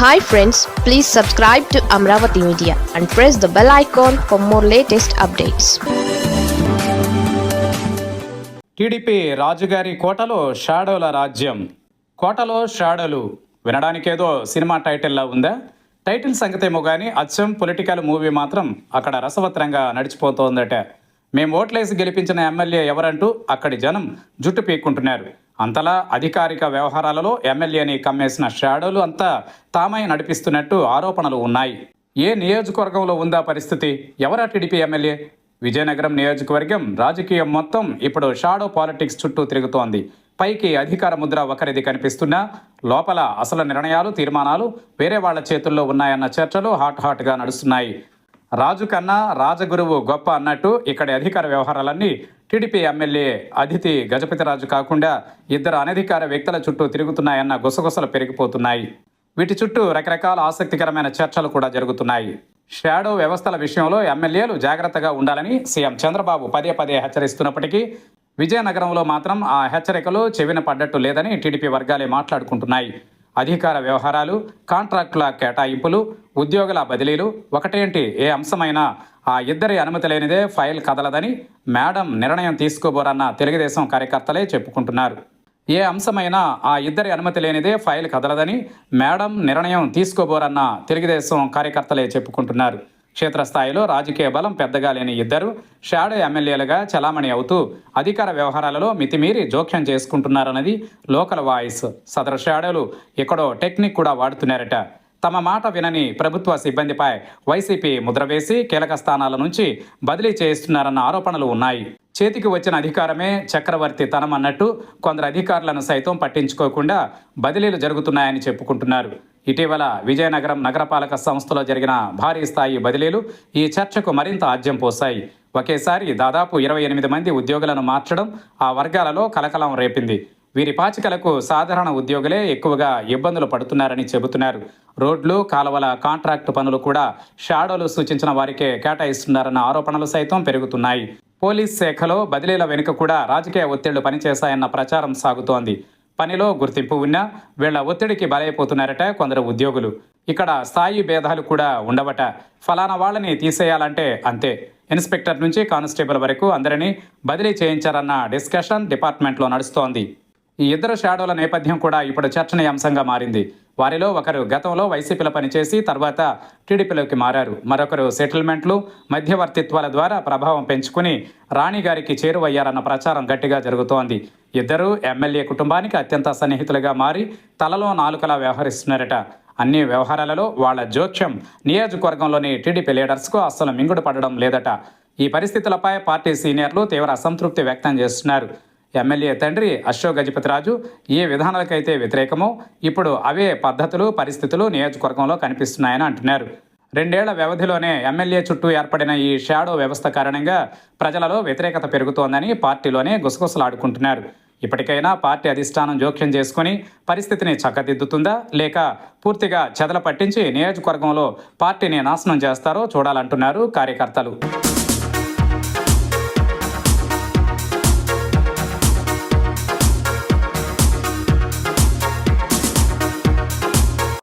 Hi friends, please subscribe to Amravati Media and press the bell icon for more latest updates. TDP రాజుగారి కోటలో షాడోల రాజ్యం. కోటలో షాడోలు వినడానికేదో cinema టైటిల్లా ఉందా? Title సంగతేమో కానీ అచ్చం పొలిటికల్ మూవీ మాత్రం అక్కడ రసవత్రంగా నడిచిపోతోందట. మేము ఓట్లేసి గెలిపించిన ఎమ్మెల్యే ఎవరంటూ అక్కడి జనం జుట్టు పీక్కుంటున్నారు. అంతలా అధికారిక వ్యవహారాలలో ఎమ్మెల్యేని కమ్మేసిన షాడోలు అంతా తామై నడిపిస్తున్నట్టు ఆరోపణలు ఉన్నాయి. ఏ నియోజకవర్గంలో ఉందా పరిస్థితి? ఎవరా టీడీపీ ఎమ్మెల్యే? విజయనగరం నియోజకవర్గం రాజకీయం మొత్తం ఇప్పుడు షాడో పాలిటిక్స్ చుట్టూ తిరుగుతోంది. పైకి అధికార ముద్ర ఒకరిది కనిపిస్తున్నా లోపల అసలు నిర్ణయాలు, తీర్మానాలు వేరే వాళ్ల చేతుల్లో ఉన్నాయన్న చర్చలు హాట్గా నడుస్తున్నాయి. రాజు కన్నా రాజగురువు గొప్ప అన్నట్టు ఇక్కడి అధికార వ్యవహారాలన్నీ టీడీపీ ఎమ్మెల్యే అదితి గజపతిరాజు కాకుండా ఇద్దరు అనధికార వ్యక్తుల చుట్టూ తిరుగుతున్నాయన్న గుసగుసలు పెరిగిపోతున్నాయి. వీటి చుట్టూ రకరకాల ఆసక్తికరమైన చర్చలు కూడా జరుగుతున్నాయి. షాడో వ్యవస్థల విషయంలో ఎమ్మెల్యేలు జాగ్రత్తగా ఉండాలని సీఎం చంద్రబాబు పదే హెచ్చరిస్తున్నప్పటికీ విజయనగరంలో మాత్రం ఆ హెచ్చరికలు చెవిన పడ్డట్టు లేదని టీడీపీ వర్గాలే మాట్లాడుకుంటున్నాయి. అధికార వ్యవహారాలు, కాంట్రాక్టుల కేటాయింపులు, ఉద్యోగుల బదిలీలు ఒకటేంటి ఏ అంశమైనా ఆ ఇద్దరి అనుమతి లేనిదే ఫైల్ కదలదని మేడం నిర్ణయం తీసుకోబోరన్న తెలుగుదేశం కార్యకర్తలే చెప్పుకుంటున్నారు. ఏ అంశమైనా ఆ ఇద్దరి అనుమతి లేనిదే ఫైల్ కదలదని మేడం నిర్ణయం తీసుకోబోరన్న తెలుగుదేశం కార్యకర్తలే చెప్పుకుంటున్నారు. క్షేత్రస్థాయిలో రాజకీయ బలం పెద్దగా లేని ఇద్దరు షాడో ఎమ్మెల్యేలుగా చలామణి అవుతూ అధికార వ్యవహారాలలో మితిమీరి జోక్యం చేసుకుంటున్నారన్నది లోకల్ వాయిస్. సదరు షాడోలు ఎక్కడో టెక్నిక్ కూడా వాడుతున్నారట. తమ మాట వినని ప్రభుత్వ సిబ్బందిపై వైసీపీ ముద్ర వేసి కీలక స్థానాల నుంచి బదిలీ చేయిస్తున్నారన్న ఆరోపణలు ఉన్నాయి. చేతికి వచ్చిన అధికారమే చక్రవర్తి తనం అన్నట్టు కొందరు అధికారులను సైతం పట్టించుకోకుండా బదిలీలు జరుగుతున్నాయని చెప్పుకుంటున్నారు. ఇటీవల విజయనగరం నగరపాలక సంస్థలో జరిగిన భారీ స్థాయి బదిలీలు ఈ చర్చకు మరింత ఆజ్యం పోశాయి. ఒకేసారి దాదాపు 28 మంది ఉద్యోగులను మార్చడం ఆ వర్గాలలో కలకలం రేపింది. వీరి పాచికలకు సాధారణ ఉద్యోగులే ఎక్కువగా ఇబ్బందులు పడుతున్నారని చెబుతున్నారు. రోడ్లు, కాలువల కాంట్రాక్టు పనులు కూడా షాడోలు సూచించిన వారికే కేటాయిస్తున్నారన్న ఆరోపణలు సైతం పెరుగుతున్నాయి. పోలీస్ శాఖలో బదిలీల వెనుక కూడా రాజకీయ ఒత్తిళ్లు పనిచేశాయన్న ప్రచారం సాగుతోంది. పనిలో గుర్తింపు ఉన్నా వీళ్ల ఒత్తిడికి బలైపోతున్నారట కొందరు ఉద్యోగులు. ఇక్కడ స్థాయి భేదాలు కూడా ఉండవట. ఫలానా వాళ్ళని తీసేయాలంటే అంతే. ఇన్స్పెక్టర్ నుంచి కానిస్టేబుల్ వరకు అందరినీ బదిలీ చేయించారన్న డిస్కషన్ డిపార్ట్మెంట్లో నడుస్తోంది. ఈ ఇద్దరు షాడోల నేపథ్యం కూడా ఇప్పుడు చర్చనీయాంశంగా మారింది. వారిలో ఒకరు గతంలో వైసీపీలో పనిచేసి తర్వాత టీడీపీలోకి మారారు. మరొకరు సెటిల్మెంట్లు, మధ్యవర్తిత్వాల ద్వారా ప్రభావం పెంచుకుని రాణిగారికి చేరువయ్యారన్న ప్రచారం గట్టిగా జరుగుతోంది. ఇద్దరూ ఎమ్మెల్యే కుటుంబానికి అత్యంత సన్నిహితులుగా మారి తలలో నాలుకలా వ్యవహరిస్తున్నారట. అన్ని వ్యవహారాలలో వాళ్ల జోక్యం నియోజకవర్గంలోని టీడీపీ లీడర్స్కు అస్సలు మింగుడు పడడం లేదట. ఈ పరిస్థితులపై పార్టీ సీనియర్లు తీవ్ర అసంతృప్తి వ్యక్తం చేస్తున్నారు. ఎమ్మెల్యే తండ్రి అశోక్ గజపతిరాజు ఏ విధానాలకైతే వ్యతిరేకమో ఇప్పుడు అవే పద్ధతులు, పరిస్థితులు నియోజకవర్గంలో కనిపిస్తున్నాయని అంటున్నారు. 2 ఏళ్ల వ్యవధిలోనే ఎమ్మెల్యే చుట్టూ ఏర్పడిన ఈ షాడో వ్యవస్థ కారణంగా ప్రజలలో వ్యతిరేకత పెరుగుతోందని పార్టీలోనే గుసగుసలాడుకుంటున్నారు. ఇప్పటికైనా పార్టీ అధిష్టానం జోక్యం చేసుకుని పరిస్థితిని చక్కదిద్దుతుందా, లేక పూర్తిగా చెదల పట్టించి నియోజకవర్గంలో పార్టీని నాశనం చేస్తారో చూడాలంటున్నారు కార్యకర్తలు.